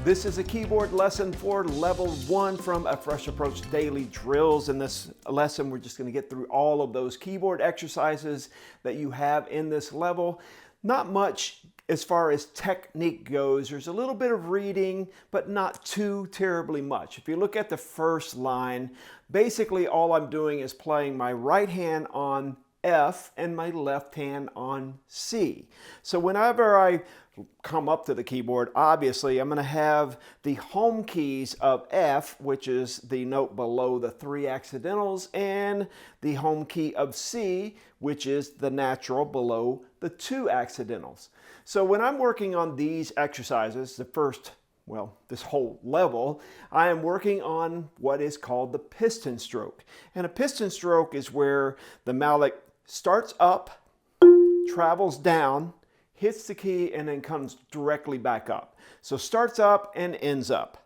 This is a keyboard lesson for level 1 from A Fresh Approach Daily Drills. In this lesson, we're just going to get through all of those keyboard exercises that you have in this level. Not much as far as technique goes. There's a little bit of reading, but not too terribly much. If you look at the first line, basically all I'm doing is playing my right hand on F and my left hand on C. So whenever I come up to the keyboard, obviously I'm going to have the home keys of F, which is the note below the 3 accidentals, and the home key of C, which is the natural below the 2 accidentals. So when I'm working on these exercises, this whole level, I am working on what is called the piston stroke. And a piston stroke is where the mallet starts up, travels down, hits the key, and then comes directly back up. So starts up and ends up.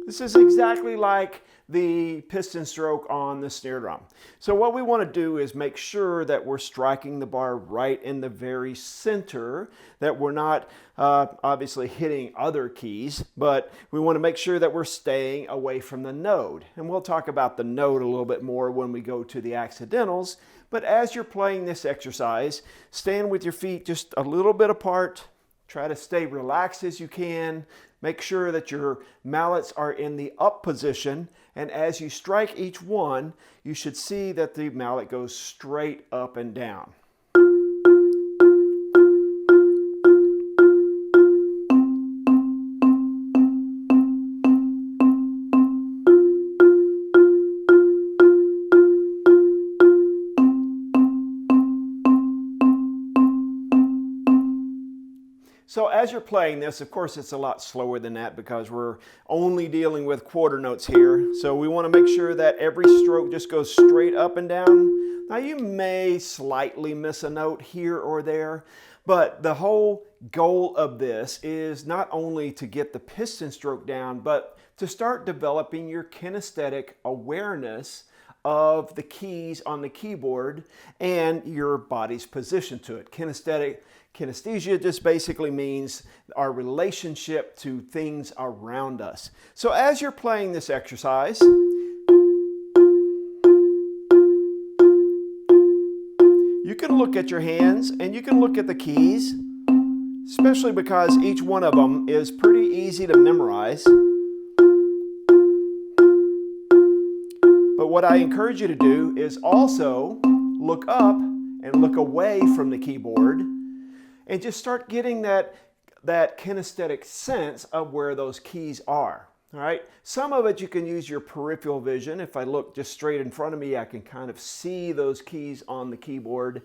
This is exactly like the piston stroke on the snare drum. So what we want to do is make sure that we're striking the bar right in the very center, that we're not obviously hitting other keys, but we want to make sure that we're staying away from the node. And we'll talk about the node a little bit more when we go to the accidentals. But as you're playing this exercise, stand with your feet just a little bit apart. Try to stay relaxed as you can. Make sure that your mallets are in the up position, and as you strike each one, you should see that the mallet goes straight up and down. So as you're playing this, of course, it's a lot slower than that because we're only dealing with quarter notes here. So we want to make sure that every stroke just goes straight up and down. Now you may slightly miss a note here or there, but the whole goal of this is not only to get the piston stroke down, but to start developing your kinesthetic awareness of the keys on the keyboard and your body's position to it. Kinesthesia just basically means our relationship to things around us. So as you're playing this exercise, you can look at your hands and you can look at the keys, especially because each one of them is pretty easy to memorize. But what I encourage you to do is also look up and look away from the keyboard and just start getting that kinesthetic sense of where those keys are. All right. Some of it you can use your peripheral vision. If I look just straight in front of me, I can kind of see those keys on the keyboard.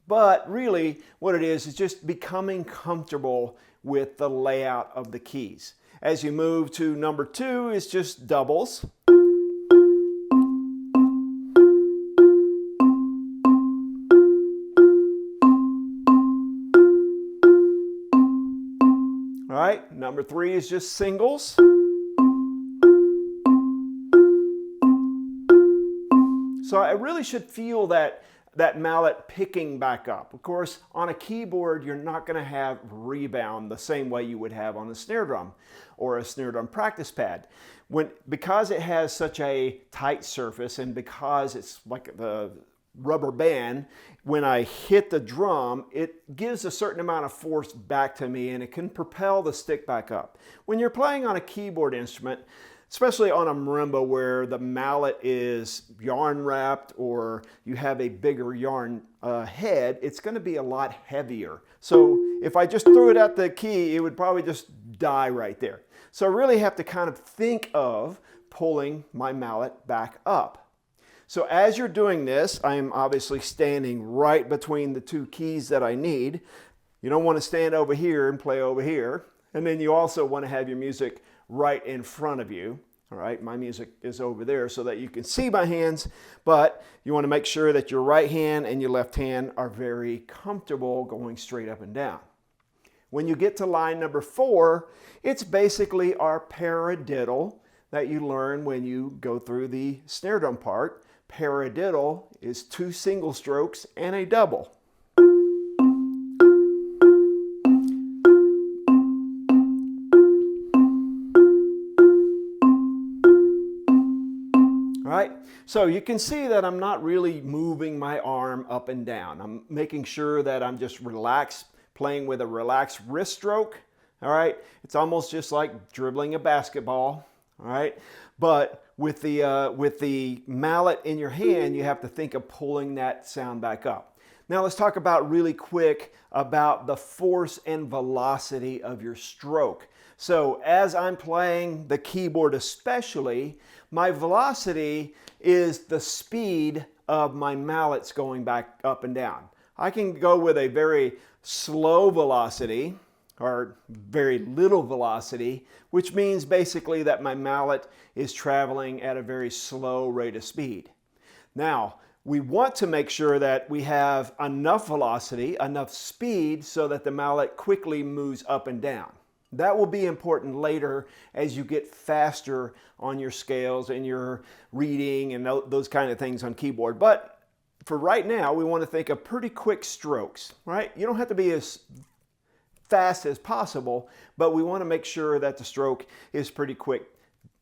But really what it is just becoming comfortable with the layout of the keys. As you move to number 2 is just doubles. All right, number 3 is just singles. So I really should feel that mallet picking back up. Of course, on a keyboard, you're not going to have rebound the same way you would have on a snare drum or a snare drum practice pad. Because it has such a tight surface and because it's like the rubber band, when I hit the drum, it gives a certain amount of force back to me and it can propel the stick back up. When you're playing on a keyboard instrument, especially on a marimba where the mallet is yarn wrapped or you have a bigger yarn head, it's going to be a lot heavier. So if I just threw it at the key, it would probably just die right there. So I really have to kind of think of pulling my mallet back up. So as you're doing this, I am obviously standing right between the 2 keys that I need. You don't want to stand over here and play over here. And then you also want to have your music right in front of you. All right, my music is over there so that you can see my hands, but you want to make sure that your right hand and your left hand are very comfortable going straight up and down. When you get to line number 4, it's basically our paradiddle that you learn when you go through the snare drum part. Paradiddle is 2 single strokes and a double. So you can see that I'm not really moving my arm up and down. I'm making sure that I'm just relaxed, playing with a relaxed wrist stroke. All right, it's almost just like dribbling a basketball. All right, but with the mallet in your hand, you have to think of pulling that sound back up. Now let's talk about really quick about the force and velocity of your stroke. So as I'm playing the keyboard especially, my velocity is the speed of my mallets going back up and down. I can go with a very slow velocity or very little velocity, which means basically that my mallet is traveling at a very slow rate of speed. Now, we want to make sure that we have enough velocity, enough speed, so that the mallet quickly moves up and down. That will be important later as you get faster on your scales and your reading and those kind of things on keyboard. But for right now, we want to think of pretty quick strokes, right? You don't have to be as fast as possible, but we want to make sure that the stroke is pretty quick,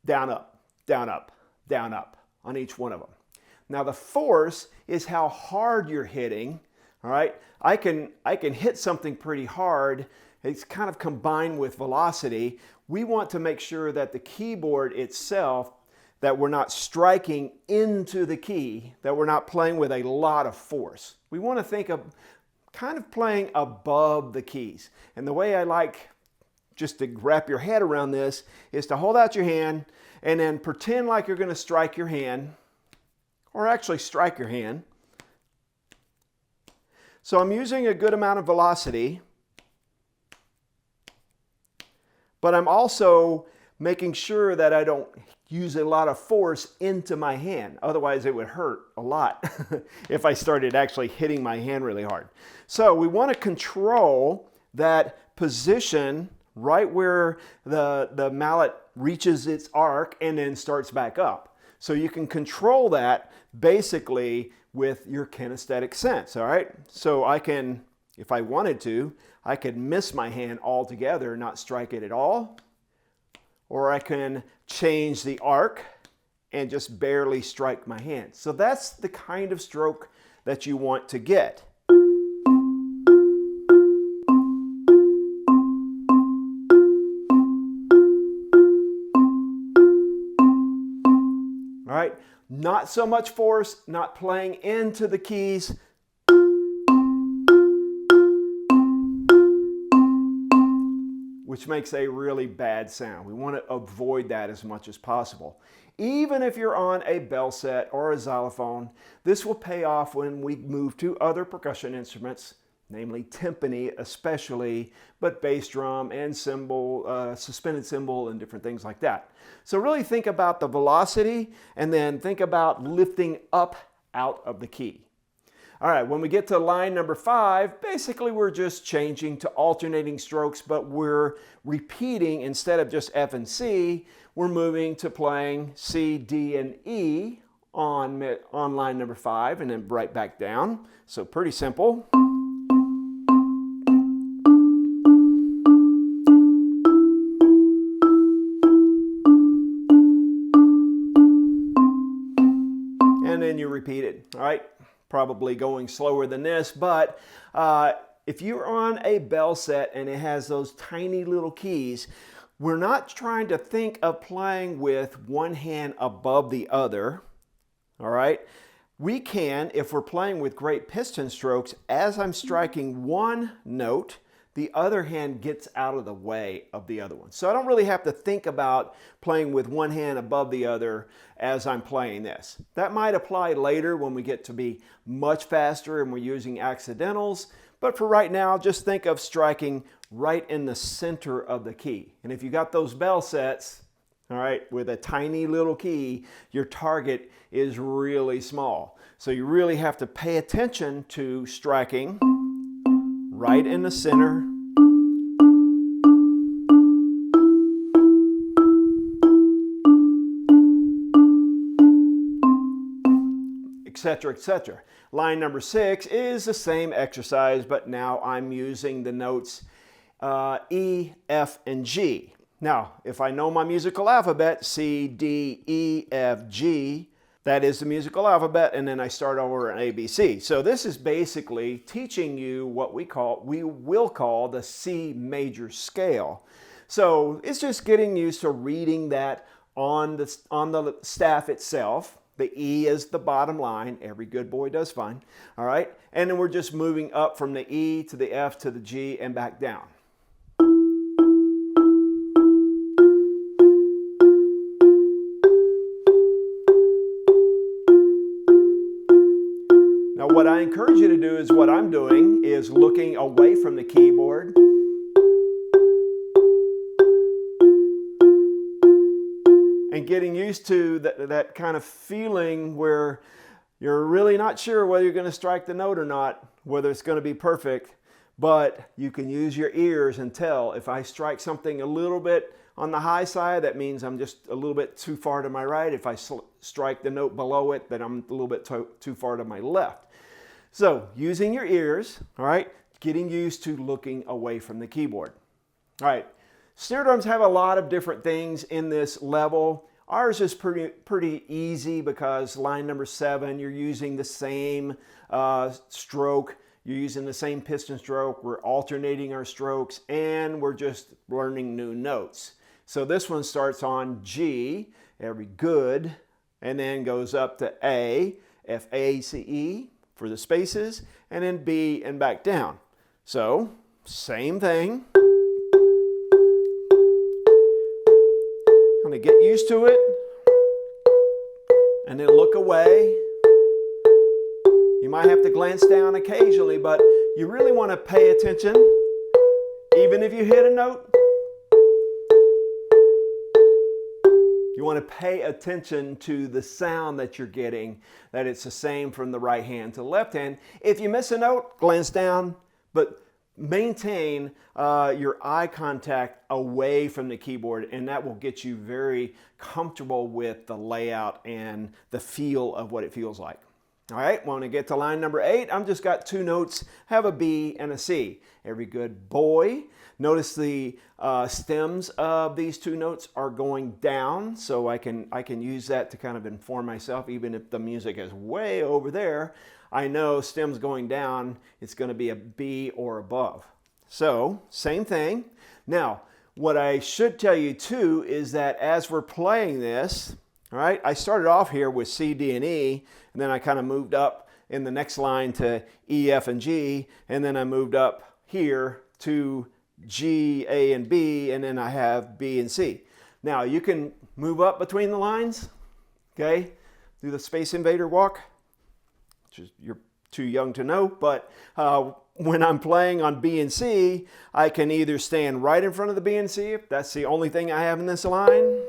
down, up, down, up, down, up on each one of them. Now the force is how hard you're hitting, all right? I can hit something pretty hard. It's kind of combined with velocity. We want to make sure that the keyboard itself, that we're not striking into the key, that we're not playing with a lot of force. We want to think of kind of playing above the keys. And the way I like just to wrap your head around this is to hold out your hand and then pretend like you're going to strike your hand, or actually strike your hand. So I'm using a good amount of velocity, but I'm also making sure that I don't use a lot of force into my hand. Otherwise it would hurt a lot if I started actually hitting my hand really hard. So we want to control that position right where the mallet reaches its arc and then starts back up. So you can control that basically with your kinesthetic sense, all right? So I can, if I wanted to, I could miss my hand altogether, not strike it at all. Or I can change the arc and just barely strike my hand. So that's the kind of stroke that you want to get. All right, not so much force, not playing into the keys. Which makes a really bad sound. We want to avoid that as much as possible. Even if you're on a bell set or a xylophone, this will pay off when we move to other percussion instruments, namely timpani especially, but bass drum and cymbal, suspended cymbal and different things like that. So really think about the velocity and then think about lifting up out of the key. All right, when we get to line number 5, basically we're just changing to alternating strokes, but we're repeating instead of just F and C, we're moving to playing C, D, and E on line number 5 and then right back down. So pretty simple. And then you repeat it, all right? Probably going slower than this, but if you're on a bell set and it has those tiny little keys, we're not trying to think of playing with one hand above the other, all right? We can, if we're playing with great piston strokes, as I'm striking one note, the other hand gets out of the way of the other one. So I don't really have to think about playing with one hand above the other as I'm playing this. That might apply later when we get to be much faster and we're using accidentals, but for right now, just think of striking right in the center of the key. And if you got those bell sets, all right, with a tiny little key, your target is really small. So you really have to pay attention to striking right in the center, etc., etc. Line number 6 is the same exercise, but now I'm using the notes E, F, and G. Now, if I know my musical alphabet, C, D, E, F, G, That is the musical alphabet, and then I start over an ABC. So this is basically teaching you what we will call the C major scale. So it's just getting used to reading that on the staff itself. The E is the bottom line. Every good boy does fine. All right, and then we're just moving up from the E to the F to the G and back down. Now what I encourage you to do is what I'm doing is looking away from the keyboard. And getting used to that kind of feeling where you're really not sure whether you're going to strike the note or not, whether it's going to be perfect, but you can use your ears and tell if I strike something a little bit on the high side, that means I'm just a little bit too far to my right. If I strike the note below it, then I'm a little bit too far to my left. So using your ears, all right, getting used to looking away from the keyboard. All right, snare drums have a lot of different things in this level. Ours is pretty easy because line number 7, you're using the same stroke. You're using the same piston stroke. We're alternating our strokes, and we're just learning new notes. So this one starts on G, every good, and then goes up to A, F, A, C, E for the spaces, and then B and back down. So same thing. I'm going to get used to it, and then look away. You might have to glance down occasionally, but you really want to pay attention, even if you hit a note. You want to pay attention to the sound that you're getting, that it's the same from the right hand to the left hand. If you miss a note, glance down, but maintain your eye contact away from the keyboard, and that will get you very comfortable with the layout and the feel of what it feels like. All right, when I get to line number 8, I've just got 2 notes, have a B and a C. Every good boy. Notice the stems of these 2 notes are going down, so I can use that to kind of inform myself. Even if the music is way over there, I know stems going down, it's going to be a B or above. So same thing. Now, what I should tell you too is that as we're playing this, all right, I started off here with C, D, and E, and then I kind of moved up in the next line to E, F, and G, and then I moved up here to G, A, and B, and then I have B and C. Now you can move up between the lines, okay, do the Space Invader walk, which is, you're too young to know, but when I'm playing on B and C, I can either stand right in front of the B and C, if that's the only thing I have in this line,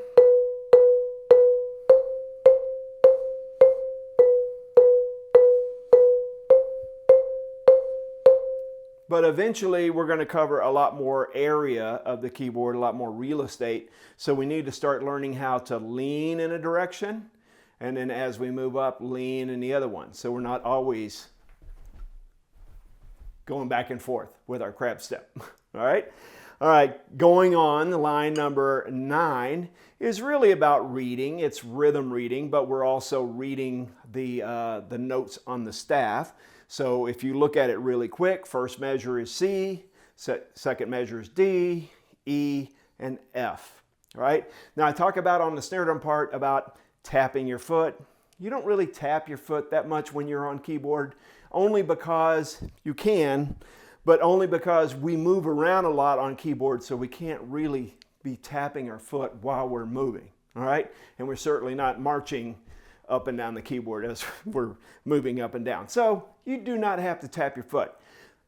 but eventually we're going to cover a lot more area of the keyboard, a lot more real estate. So we need to start learning how to lean in a direction, and then as we move up, lean in the other one. So we're not always going back and forth with our crab step. All right? All right, going on, line number 9 is really about reading. It's rhythm reading, but we're also reading the notes on the staff. So if you look at it really quick, first measure is C, second measure is D, E, and F. All right? Now I talk about on the snare drum part about tapping your foot. You don't really tap your foot that much when you're on keyboard, only because you can, but only because we move around a lot on keyboard, so we can't really be tapping our foot while we're moving. All right? And we're certainly not marching up and down the keyboard as we're moving up and down. So you do not have to tap your foot.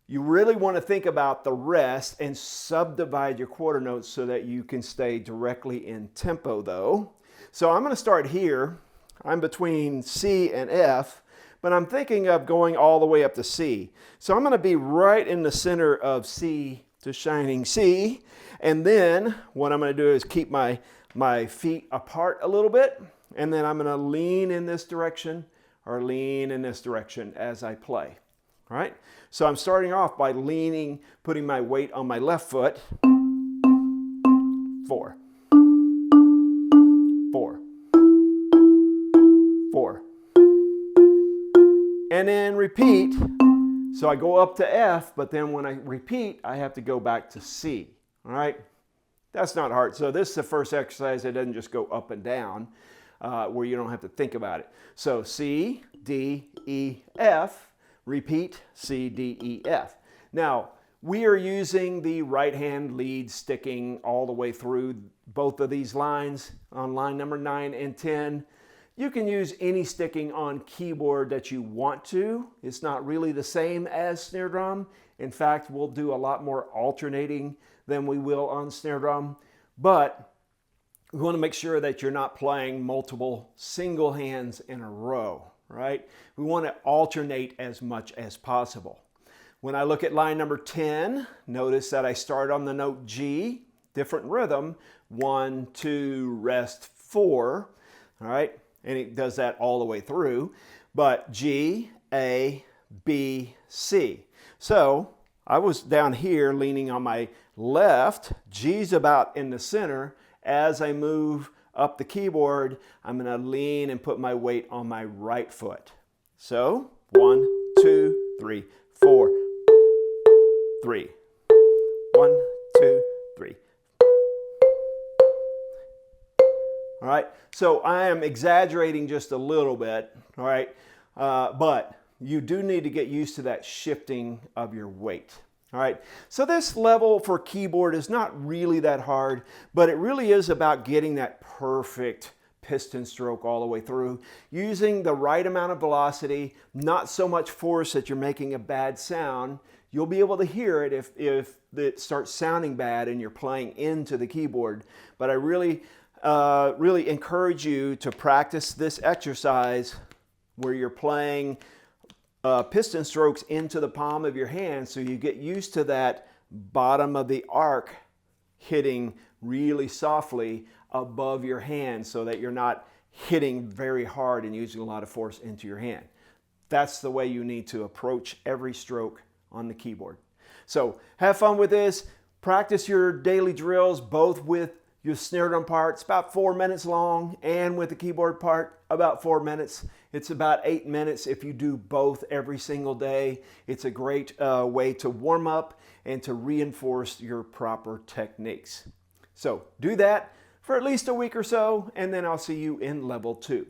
You really want to think about the rest and subdivide your quarter notes so that you can stay directly in tempo though. So I'm going to start here. I'm between C and F, but I'm thinking of going all the way up to C. So I'm going to be right in the center of C to shining C, and then what I'm going to do is keep my feet apart a little bit, and then I'm going to lean in this direction or lean in this direction as I play. All right? So I'm starting off by leaning, putting my weight on my left foot. 4, 4, 4, and then repeat. So I go up to F, but then when I repeat, I have to go back to C. All right? That's not hard. So this is the first exercise that doesn't just go up and down, where you don't have to think about it. So C, D, E, F, repeat C, D, E, F. Now, we are using the right hand lead sticking all the way through both of these lines on line number 9 and 10. You can use any sticking on keyboard that you want to. It's not really the same as snare drum. In fact, we'll do a lot more alternating than we will on snare drum. But we want to make sure that you're not playing multiple single hands in a row, right? We want to alternate as much as possible. When I look at line number 10, notice that I start on the note G, different rhythm, 1, 2, rest, 4, all right? And it does that all the way through, but G, A, B, C. So I was down here leaning on my left, G's about in the center. As I move up the keyboard, I'm gonna lean and put my weight on my right foot. So 1, 2, 3, 4, 3. 1, 2, 3. All right, so I am exaggerating just a little bit, all right, but you do need to get used to that shifting of your weight. All right, so this level for keyboard is not really that hard, but it really is about getting that perfect piston stroke all the way through, using the right amount of velocity, not so much force that you're making a bad sound. You'll be able to hear it if it starts sounding bad and you're playing into the keyboard. But I really encourage you to practice this exercise where you're playing piston strokes into the palm of your hand, so you get used to that bottom of the arc hitting really softly above your hand so that you're not hitting very hard and using a lot of force into your hand. That's the way you need to approach every stroke on the keyboard. So have fun with this. Practice your daily drills, both with your snare drum part. It's about 4 minutes long, and with the keyboard part, about 4 minutes. It's about 8 minutes if you do both every single day. It's a great way to warm up and to reinforce your proper techniques. So do that for at least a week or so, and then I'll see you in level 2.